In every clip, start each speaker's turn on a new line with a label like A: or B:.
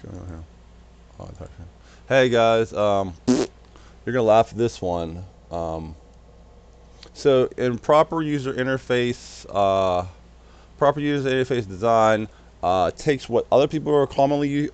A: going on here? Oh, hey guys, you're gonna laugh at this one. So in proper user interface design takes what other people are commonly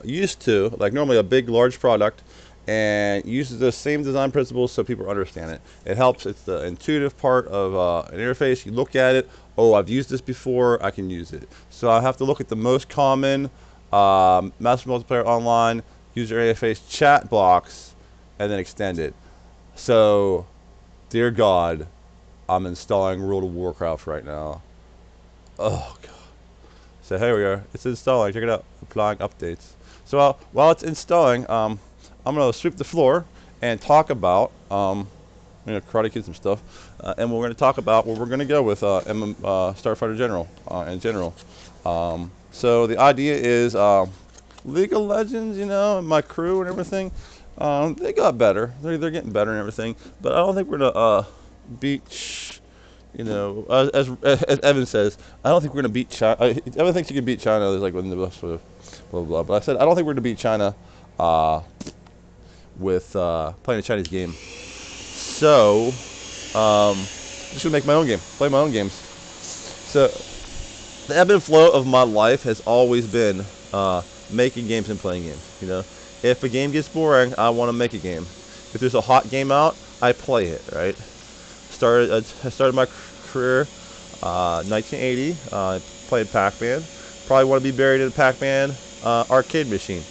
A: used to, like normally a big, large product, and uses the same design principles so people understand it. It helps. It's the intuitive part of an interface. You look at it. Oh, I've used this before. I can use it. So I have to look at the most common master multiplayer online user interface chat box, and then extend it. So, dear God, I'm installing World of Warcraft right now. Oh God. So here we are. It's installing. Check it out. Applying updates. So while it's installing, I'm gonna sweep the floor and talk about Karate Kid some stuff, and we're gonna talk about where we're gonna go with Starfighter General in general. So the idea is League of Legends, and my crew and everything. They got better. They're getting better and everything, but I don't think we're gonna beat. As Evan says, I don't think we're gonna beat China. Evan thinks you can beat China. There's like one of the best, blah blah blah. But I said I don't think we're gonna beat China with playing a Chinese game. So, just gonna make my own game, play my own games. So, the ebb and flow of my life has always been making games and playing games. If a game gets boring, I want to make a game. If there's a hot game out, I play it. Right. I started my career 1980. Played Pac-Man. Probably want to be buried in a Pac-Man arcade machine.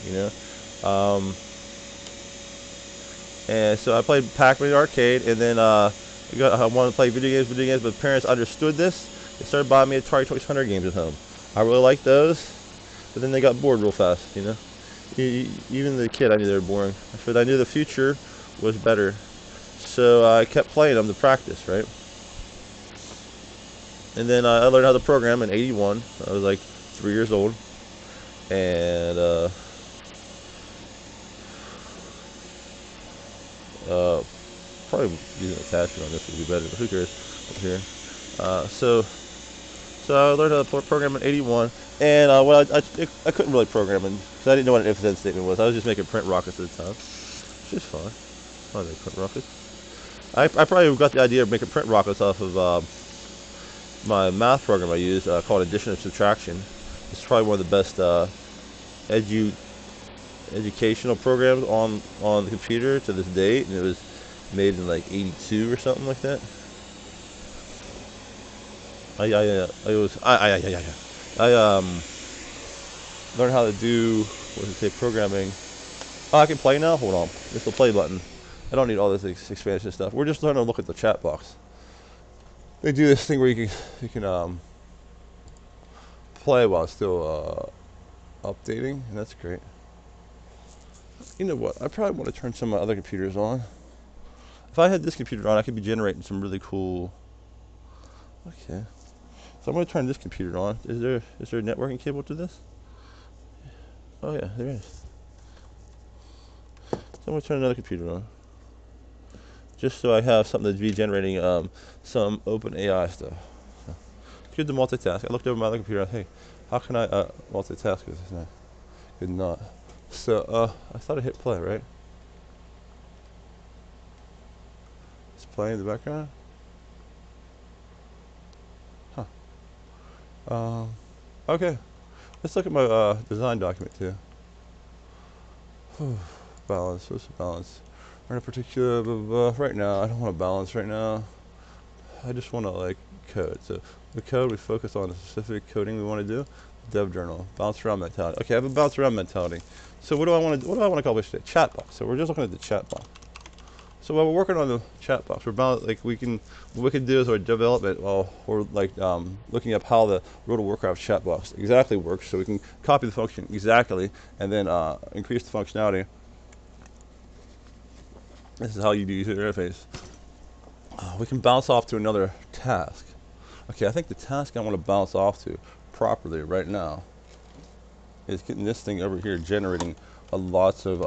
A: And so I played Pac-Man arcade, and then I wanted to play video games, but parents understood this. They started buying me Atari 2600 games at home. I really liked those, but then they got bored real fast, Even the kid, I knew they were boring. But I knew the future was better. So I kept playing them to practice, right? And then I learned how to program in '81. I was like 3 years old. And probably using an attachment on this would be better, but who cares? Up here. So I learned how to program in '81, and I couldn't really program because I didn't know what an if-then statement was. I was just making print rockets at the time, which is fun. I make print rockets. I probably got the idea of making print rockets off of my math program I used called addition and subtraction. It's probably one of the best educational programs on the computer to this date, and it was made in like '82 or something like that. I learned how to do programming. Oh, I can play now. Hold on, it's the play button. I don't need all this expansion stuff. We're just learning to look at the chat box. They do this thing where you can play while it's still updating, and that's great. You know what? I probably want to turn some of my other computers on. If I had this computer on, I could be generating some really cool. Okay, so I'm going to turn this computer on. Is there a networking cable to this? Oh yeah, there is. So I'm going to turn another computer on, just so I have something to be generating some open AI stuff. It's good to multitask. I looked over my other computer. Hey, how can I multitask with this? No, could not. So I thought I hit play, right? It's playing in the background. Huh. Okay. Let's look at my design document too. Balance. What's the balance? We're in a particular right now. I don't want to balance right now. I just want to like code. So the code, we focus on a specific coding we want to do. Dev journal, bounce around mentality. Okay, I have a bounce around mentality. So what do I want to accomplish today? Chat box. So we're just looking at the chat box. So while we're working on the chat box, what we can do is our development while we're like looking up how the World of Warcraft chat box exactly works, so we can copy the function exactly and then increase the functionality. This is how you do user interface. We can bounce off to another task. Okay, I think the task I want to bounce off to properly right now is getting this thing over here generating lots of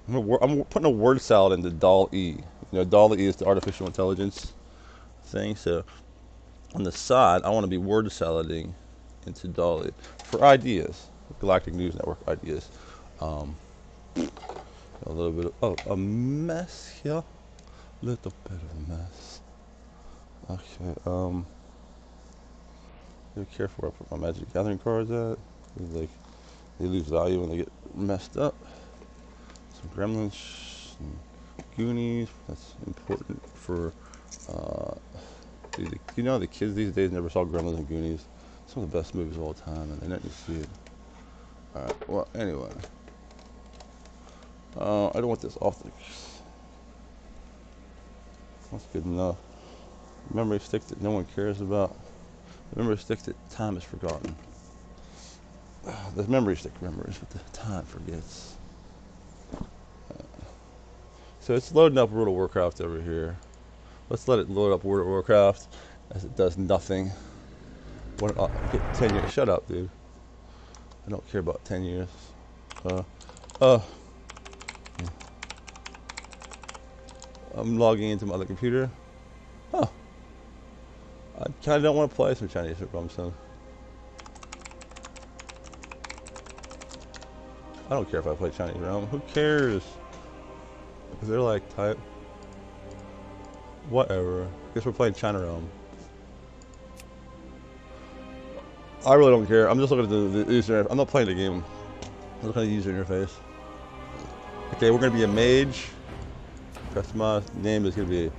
A: I'm putting a word salad into DAL-E. DAL-E is the artificial intelligence thing. So on the side, I want to be word salading into Dolly for ideas, Galactic News Network ideas. Um, a little bit of a mess here, little bit of a mess. Okay. Be careful where I put my Magic Gathering cards at. Like they lose value when they get messed up. Some Gremlins, some Goonies. That's important for. Dude, you know the kids these days never saw Gremlins and Goonies. Some of the best movies of all time, and they never see it. All right. Well, anyway, I don't want this off the. That's good enough. Memory stick that no one cares about. Memory stick that time is forgotten. The memory stick remembers, but the time forgets. So it's loading up World of Warcraft over here. Let's let it load up World of Warcraft as it does nothing. What, get 10 years. Shut up, dude. I don't care about 10 years. Yeah. I'm logging into my other computer. Huh. I kind of don't want to play some Chinese ROM, so. I don't care if I play Chinese ROM. Who cares? Because they're like type. Whatever. Guess we're playing China ROM. I really don't care. I'm just looking at the user. I'm not playing the game. I'm looking at the user interface. Okay, we're gonna be a mage. Customize name is gonna be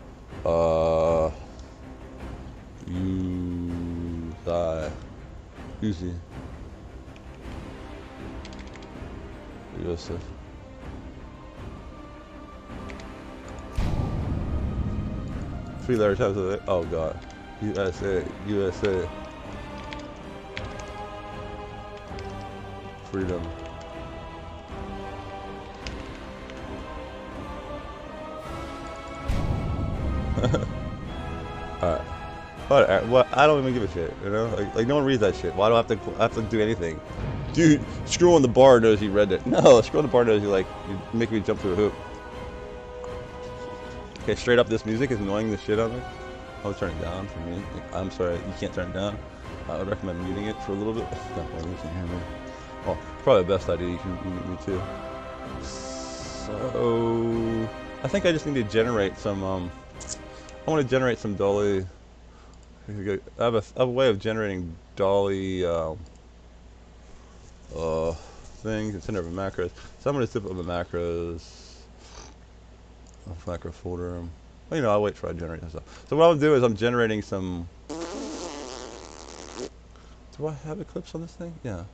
A: Uzi. Joseph. Three letter types of it. Oh god. USA. Freedom. Alright. But what? I don't even give a shit, you know? Like no one reads that shit. Why do I have to do anything? Dude, screw on the bar knows he read it. No, screw on the bar knows you make me jump through a hoop. Okay, straight up, this music is annoying the shit out of me. I'll turn it down for me. I'm sorry, you can't turn it down. I would recommend muting it for a little bit. Oh, probably the best idea you can mute me too. So, I think I just need to generate some. I want to generate some Dolly. I have a way of generating Dolly things and send over macros. So I'm going to zip up the macros. Macro folder. Well, you know, I'll wait for I generate stuff. So what I'll do is I'm generating some. Do I have Eclipse on this thing? Yeah.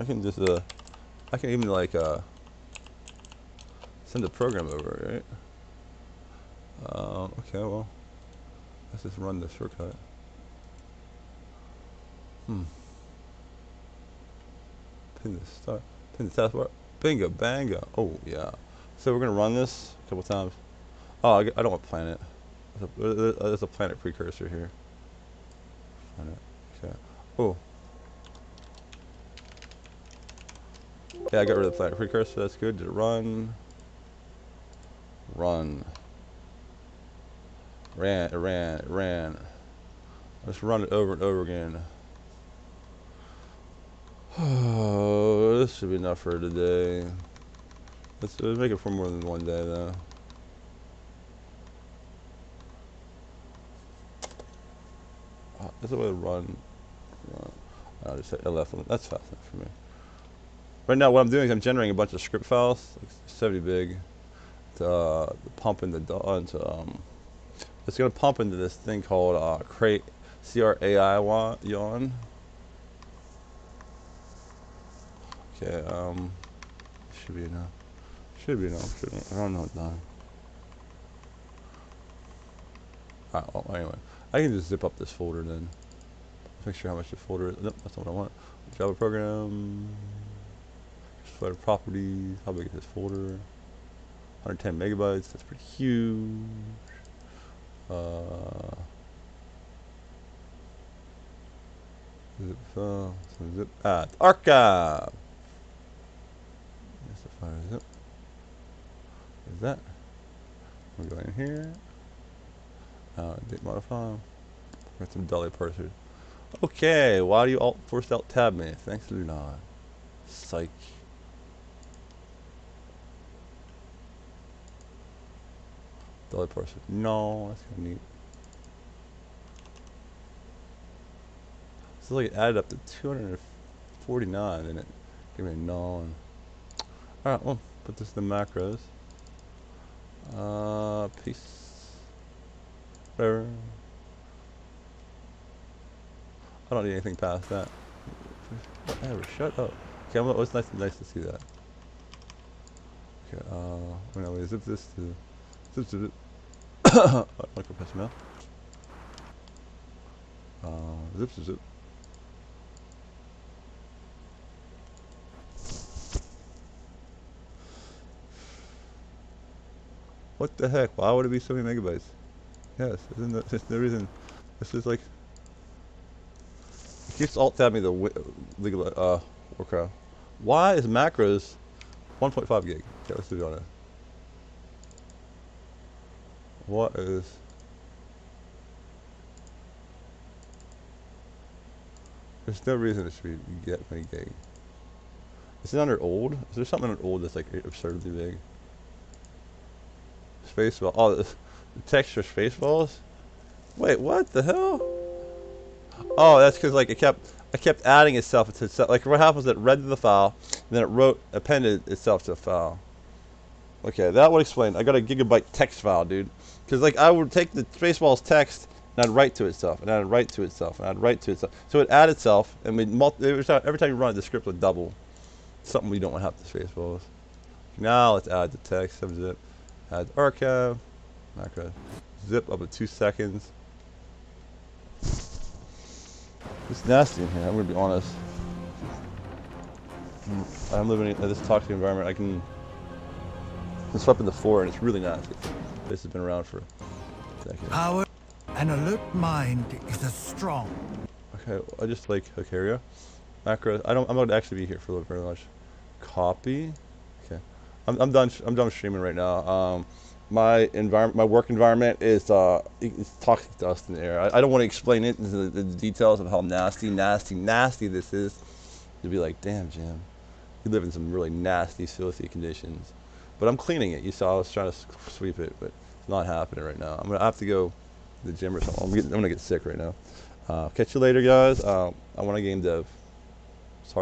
A: I can just I can even like send a program over, right? Okay, well, let's just run the shortcut. Pin the start. Pin the taskbar. Bingo, bango. Oh yeah. So we're gonna run this a couple times. Oh, I don't want planet. There's a planet precursor here. Planet. Okay. Oh. Yeah, I got rid of the planet precursor. That's good. Did it run? Run. It ran. Let's run it over and over again. Oh, this should be enough for today. Let's make it for more than one day, though. That's a way to run. I'll just hit LF. That's fast enough for me. Right now, what I'm doing is I'm generating a bunch of script files, like 70 big, to pump into it's gonna pump into this thing called crate CRAI yawn. Okay, should be enough. I don't know what done. Alright, well, anyway, I can just zip up this folder then. Make sure how much the folder is. Nope, that's not what I want. Java program. Folder properties. How big is this folder? 110 megabytes. That's pretty huge. Zip file. Zip. Archive. That's the file zip. Is that? We'll go in here. Date modify. Got some dolly parsers. Okay, why do you alt force alt tab me? Thanks, Luna. Psych. Dollar person. No, that's kind of neat. So like it added up to 249 and it gave me a null. Alright, well, put this in the macros. Peace. Whatever. I don't need anything past that. Whatever, shut up. Okay, well, it's nice to see that. Okay, well, we zip this to zip. Oh, like a press mail. Zip. What the heck? Why would it be so many megabytes? Yes, there's no reason. This is like it keeps alt tabbing me the legal Warcraft. Why is macros 1.5 gig? Okay, let's do it on it. What is? There's no reason it should be that many gig. Is it under old? Is there something under old that's like absurdly big? Spaceball. Oh, the texture spaceballs. Wait, what the hell? Oh, that's because like I kept adding itself to itself. Like what happens is it read the file, and then it appended itself to a file. Okay, that would explain. I got a gigabyte text file, dude. Because like I would take the Spaceballs text and I'd write to itself, and I'd write to itself, and I'd write to itself. So it add itself, and every time you run it, the script would double. Something we don't want to have to Spaceballs. Now let's add the text. Subzip. Add archive. Macro. Zip up to 2 seconds. It's nasty in here. I'm gonna be honest. I'm living in this toxic environment. I can sweep in the floor, and it's really nasty. This has been around for decades.
B: Power, an alert mind is as strong.
A: Okay, I just like Hakaria. Macro. I'm going to actually be here for a little very much. Copy. Okay. I'm done. I'm done streaming right now. My work environment is it's toxic dust in the air. I don't want to explain it, the details of how nasty this is. You'll be like, damn, Jim, you live in some really nasty, filthy conditions. But I'm cleaning it. You saw I was trying to sweep it, but it's not happening right now. I'm gonna have to go to the gym or something. I'm gonna get sick right now. Catch you later, guys. I want to game dev.